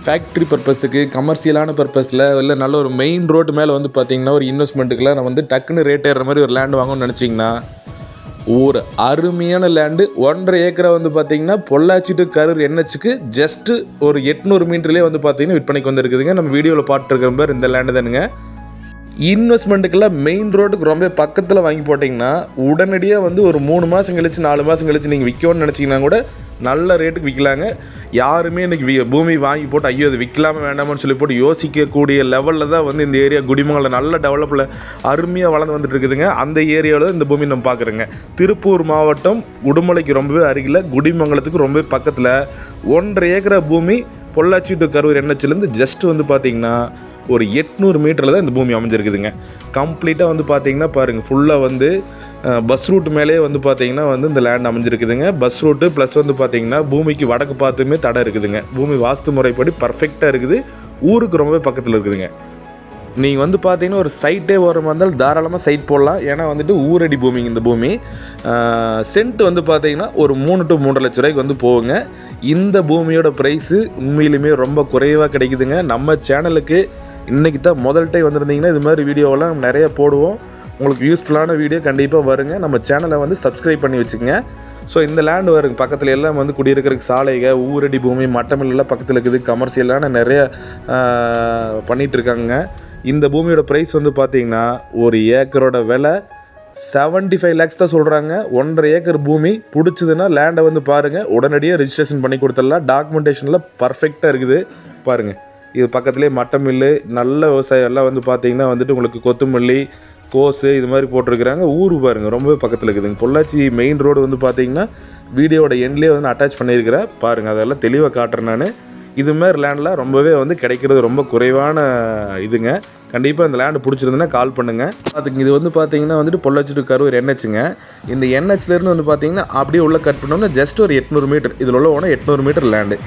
Factory பர்பஸுக்கு கமர்ஷியலான பர்பஸில் இல்லை நல்ல ஒரு மெயின் ரோடு மேலே வந்து பார்த்திங்கன்னா ஒரு இன்வெஸ்ட்மெண்ட்டுக்குலாம் நான் வந்து டக்குன்னு ரேட் ஏறுற மாதிரி ஒரு லேண்டு வாங்கணும்னு நினச்சிங்கன்னா ஒரு அருமையான லேண்டு 1.5 ஏக்கரை வந்து பார்த்திங்கன்னா பொள்ளாச்சி டு கரூர் என்ஹெச்சுக்கு ஜஸ்ட்டு ஒரு 800 மீட்டர்லேயே வந்து பார்த்திங்கன்னா விற்பனைக்கு வந்து இருக்குதுங்க. நம்ம வீடியோவில் பார்த்துருக்கிற மாதிரி இந்த லேண்டு தானுங்க. இன்வெஸ்ட்மெண்ட்டுக்கெல்லாம் மெயின் ரோடுக்கு ரொம்ப பக்கத்தில் வாங்கி போட்டிங்கன்னா உடனடியாக வந்து ஒரு 3 மாதம் கழிச்சு 4 மாதம் கழிச்சு நீங்கள் விற்கணும்னு நினச்சிங்கன்னா கூட நல்ல ரேட்டுக்கு விற்கலாங்க. யாருமே இன்றைக்கி பூமி வாங்கி போட்டு ஐயோ அது விற்கலாமல் வேண்டாமான்னு சொல்லி போட்டு யோசிக்கக்கூடிய லெவலில் தான் வந்து இந்த ஏரியா குடிமங்கலம் நல்ல டெவலப்பில் அருமையாக வளர்ந்து வந்துட்டு இருக்குதுங்க. அந்த ஏரியாவில் இந்த பூமி நம்ம பார்க்குறோங்க. திருப்பூர் மாவட்டம் உடுமலைக்கு ரொம்பவே அருகில், குடிமங்கலத்துக்கு ரொம்பவே பக்கத்தில் 1.5 ஏக்கரை பூமி பொள்ளாச்சி டு கரூர் என்ஹெச்லேருந்து ஜஸ்ட் வந்து பார்த்திங்கன்னா ஒரு 800 மீட்டரில் தான் இந்த பூமி அமைஞ்சிருக்குதுங்க. கம்ப்ளீட்டாக வந்து பார்த்திங்கன்னா பாருங்கள், ஃபுல்லாக வந்து பஸ் ரூட் மேலே வந்து பார்த்திங்கன்னா வந்து இந்த லேண்ட் அமைஞ்சிருக்குதுங்க. பஸ் ரூட்டு ப்ளஸ் வந்து பார்த்திங்கன்னா பூமிக்கு வடக்கு பார்த்துமே தடை இருக்குதுங்க. பூமி வாஸ்து முறைப்படி பர்ஃபெக்டாக இருக்குது. ஊருக்கு ரொம்பவே பக்கத்தில் இருக்குதுங்க. நீங்கள் வந்து பார்த்தீங்கன்னா ஒரு சைட்டே வர மாதிரி இருந்தாலும் தாராளமாக சைட் போடலாம். ஏன்னா வந்துட்டு ஊரடி பூமிங்க இந்த பூமி. சென்ட் வந்து பார்த்தீங்கன்னா ஒரு 3 to 3.5 லட்ச ரூபாய்க்கு வந்து போகுங்க. இந்த பூமியோட ப்ரைஸு உண்மையிலுமே ரொம்ப குறைவாக கிடைக்குதுங்க. நம்ம சேனலுக்கு இன்றைக்கி தான் முதல் டைம் வந்திருந்தீங்கன்னா இது மாதிரி வீடியோவெல்லாம் நம்ம நிறைய போடுவோம். உங்களுக்கு யூஸ்ஃபுல்லான வீடியோ கண்டிப்பாக வருங்க. நம்ம சேனலை வந்து சப்ஸ்கிரைப் பண்ணி வச்சுக்கோங்க. ஸோ இந்த லேண்டு வருங்க பக்கத்தில் எல்லாம் வந்து குடியிருக்கிறதுக்கு சாலைகள், ஊரடி பூமி, மட்டமில்லாம் பக்கத்தில் இருக்குது. கமர்ஷியலான நிறைய பண்ணிகிட்ருக்காங்க. இந்த பூமியோட ப்ரைஸ் வந்து பார்த்திங்கன்னா ஒரு ஏக்கரோட விலை 75 lakhs தான் சொல்கிறாங்க. 1.5 ஏக்கர் பூமி பிடிச்சதுன்னா லேண்டை வந்து பாருங்கள். உடனடியாக ரிஜிஸ்ட்ரேஷன் பண்ணி கொடுத்துடலாம். டாக்குமெண்டேஷனில் பர்ஃபெக்டாக இருக்குது பாருங்கள். இது பக்கத்துலேயே மட்டமில்லு, நல்ல விவசாயம் எல்லாம் வந்து பார்த்திங்கன்னா வந்துட்டு உங்களுக்கு கொத்துமல்லி, கோஸு இது மாதிரி போட்டிருக்கிறாங்க. ஊர் பாருங்கள் ரொம்பவே பக்கத்தில் இருக்குதுங்க. பொள்ளாச்சி மெயின் ரோடு வந்து பார்த்திங்கன்னா வீடியோட எண்ட்லேயே வந்து அட்டாச் பண்ணியிருக்கிறேன் பாருங்கள். அதெல்லாம் தெளிவாக காட்டுறேன் நான். இதுமாதிரி லேண்டில் ரொம்பவே வந்து கிடைக்கிறது ரொம்ப குறைவான இதுங்க. கண்டிப்பாக இந்த லேண்டு பிடிச்சிருந்துன்னா கால் பண்ணுங்கள். அதுக்கு இது வந்து பார்த்தீங்கன்னா வந்துட்டு பொள்ளாச்சி டு கரூர் என்ஹெச்சுங்க. இந்த என்ஹெச்லேருந்து வந்து பார்த்தீங்கன்னா அப்படியே உள்ளே கட் பண்ணோம்னா ஜஸ்ட் ஒரு 800 மீட்டர், இதில் உள்ள போனால் 800 மீட்டர் லேண்டு.